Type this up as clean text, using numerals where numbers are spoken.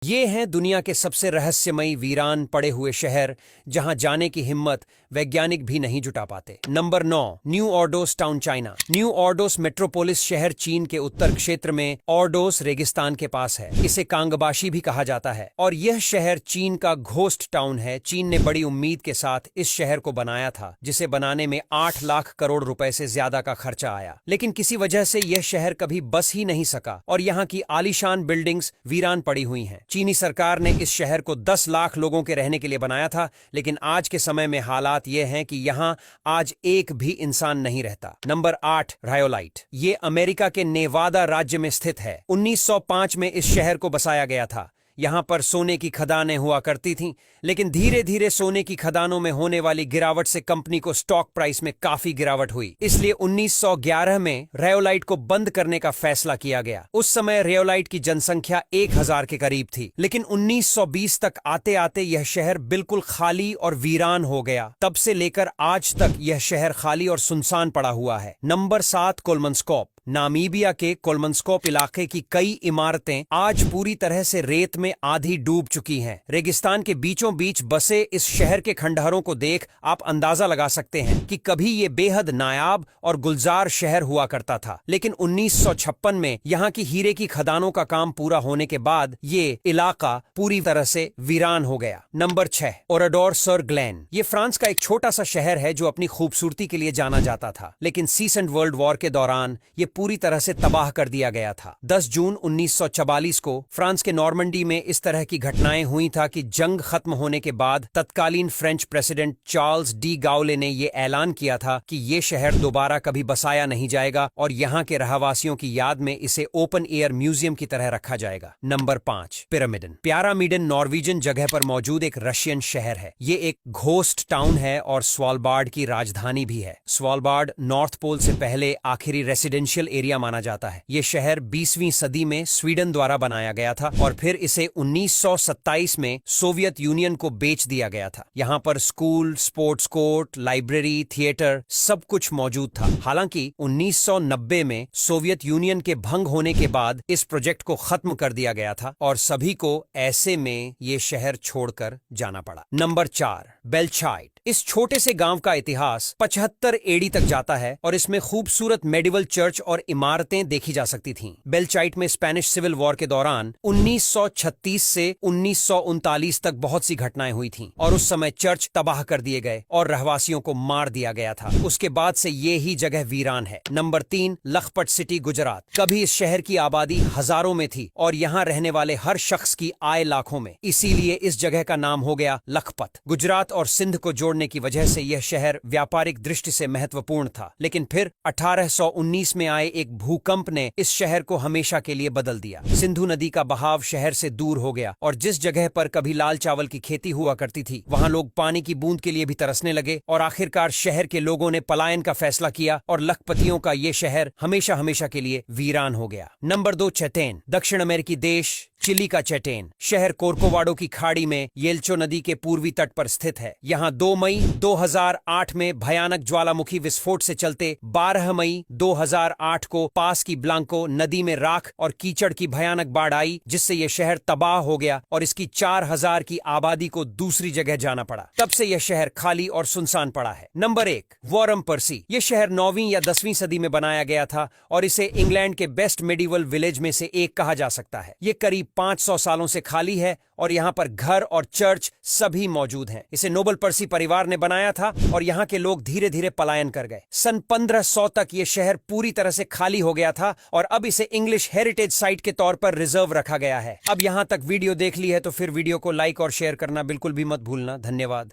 ये हैं दुनिया के सबसे रहस्यमयी वीरान पड़े हुए शहर जहां जाने की हिम्मत वैज्ञानिक भी नहीं जुटा पाते। Number 9, new Ordos town, China. New Ordos metropolis शहर चीन के उत्तर क्षेत्र में ऑर्डोस रेगिस्तान के पास है। इसे कांगबाशी भी कहा जाता है और यह शहर चीन का घोस्ट टाउन है। चीन ने बड़ी उम्मीद के साथ इस शहर को बनाया था, जिसे बनाने में 8 लाख करोड़ रुपए से ज्यादा का खर्चा आया, लेकिन किसी वजह से यह शहर कभी बस ही नहीं सका और यहाँ की आलीशान बिल्डिंग्स वीरान पड़ी हुई हैं। चीनी सरकार ने इस शहर को 10 लाख लोगों के रहने के लिए बनाया था, लेकिन आज के समय में हालात ये हैं कि यहाँ आज एक भी इंसान नहीं रहता। Number 8, rhyolite. ये अमेरिका के नेवादा राज्य में स्थित है। 1905 में इस शहर को बसाया गया था। यहाँ पर सोने की खदानें हुआ करती थीं, लेकिन धीरे धीरे सोने की खदानों में होने वाली गिरावट से कंपनी को स्टॉक प्राइस में काफी गिरावट हुई। इसलिए 1911 में रेयोलाइट को बंद करने का फैसला किया गया। उस समय रेयोलाइट की जनसंख्या 1000 के करीब थी, लेकिन 1920 तक आते आते यह शहर बिल्कुल खाली और वीरान हो गया। तब से लेकर आज तक यह शहर खाली और सुनसान पड़ा हुआ है। नंबर 7, कोलमनस्कोप। नामीबिया के कोलमनस्कोप इलाके की कई इमारतें आज पूरी तरह से रेत में आधी डूब चुकी हैं। रेगिस्तान के बीचों बीच बसे इस शहर के खंडहरों को देख आप अंदाजा लगा सकते हैं कि कभी ये बेहद नायाब और गुलजार शहर हुआ करता था, लेकिन 1956 में यहाँ की हीरे की खदानों का काम पूरा होने के बाद ये इलाका पूरी तरह से वीरान हो गया। Number 6, Oradour sur Glane. ये फ्रांस का एक छोटा सा शहर है जो अपनी खूबसूरती के लिए जाना जाता था, लेकिन सेकंड वर्ल्ड वॉर के दौरान ये पूरी तरह से तबाह कर दिया गया था। 10 जून 1944 को फ्रांस के नॉर्मंडी में इस तरह की घटनाएं हुई था कि जंग खत्म होने के बाद तत्कालीन फ्रेंच प्रेसिडेंट चार्ल्स डी गाउले ने यह ऐलान किया था कि यह शहर दोबारा कभी बसाया नहीं जाएगा और यहाँ के रहवासियों की याद में इसे ओपन एयर म्यूजियम की तरह रखा जाएगा। नंबर 5, पिरामिडन। प्यारामीडन नॉर्वेजियन जगह पर मौजूद एक रशियन शहर है। ये एक घोस्ट टाउन है और स्वालबार्ड की राजधानी भी है। स्वालबार्ड नॉर्थ पोल से पहले आखिरी रेसिडेंशियल एरिया माना जाता है। यह शहर 20वीं सदी में स्वीडन द्वारा बनाया गया था और फिर इसे 1927 में सोवियत यूनियन को बेच दिया गया था। यहाँ पर school, sports court, library, theatre सब कुछ मौजूद था। हालांकि 1990 में सोवियत यूनियन के भंग होने के बाद इस प्रोजेक्ट को खत्म कर दिया गया था और सभी को ऐसे में ये शहर छोड़कर जाना पड़ा। नंबर 4, बेल्चाइट। इस छोटे से गांव का इतिहास 75 एडी तक जाता है और इसमें खूबसूरत मेडिवल चर्च और इमारतें देखी जा सकती थीं। बेल्चाइट में स्पेनिश सिविल वॉर के दौरान 1936 से 1939 तक बहुत सी घटनाएं हुई थीं और उस समय चर्च तबाह कर दिए गए और रहवासियों को मार दिया गया था। उसके बाद से ये ही जगह वीरान है। Number 3, Lakhpat city, Gujarat. कभी इस शहर की आबादी हजारों में थी और यहाँ रहने वाले हर शख्स की आय लाखों में, इसीलिए इस जगह का नाम हो गया लखपत। गुजरात और सिंध को जोड़ने की वजह से यह शहर व्यापारिक दृष्टि से महत्वपूर्ण था, लेकिन फिर 1819 में आए एक भूकंप ने इस शहर को हमेशा के लिए बदल दिया। सिंधु नदी का बहाव शहर से दूर हो गया और जिस जगह पर कभी लाल चावल की खेती हुआ करती थी, वहां लोग पानी की बूंद के लिए भी तरसने लगे और आखिरकार शहर के लोगों ने पलायन का फैसला किया और लखपतियों का ये शहर हमेशा हमेशा के लिए वीरान हो गया। नंबर 2, चेटेन। दक्षिण अमेरिकी देश चिली का चेटेन शहर कोर्कोवाडो की खाड़ी में येल्चो नदी के पूर्वी तट पर स्थित है। यहाँ 2 मई 2008 में भयानक ज्वालामुखी विस्फोट से चलते 12 मई 2008 को पास की ब्लांको नदी में राख और कीचड़ की भयानक बाढ़ आई, जिससे यह शहर तबाह हो गया और इसकी 4000 की आबादी को दूसरी जगह जाना पड़ा। तब से यह शहर खाली और सुनसान पड़ा है। नंबर 1, वॉरम पर्सी। यह शहर 9वीं या 10वीं सदी में बनाया गया था और इसे इंग्लैंड के बेस्ट मेडिवल विलेज में से एक कहा जा सकता है। यह करीब 500 सालों से खाली है और यहाँ पर घर और चर्च सभी मौजूद हैं। इसे नोबल पर्सी परिवार ने बनाया था और यहाँ के लोग धीरे धीरे पलायन कर गए। सन 1500 तक ये शहर पूरी तरह से खाली हो गया था और अब इसे इंग्लिश हेरिटेज साइट के तौर पर रिजर्व रखा गया है। अब यहाँ तक वीडियो देख ली है तो फिर वीडियो को लाइक और शेयर करना बिल्कुल भी मत भूलना। धन्यवाद।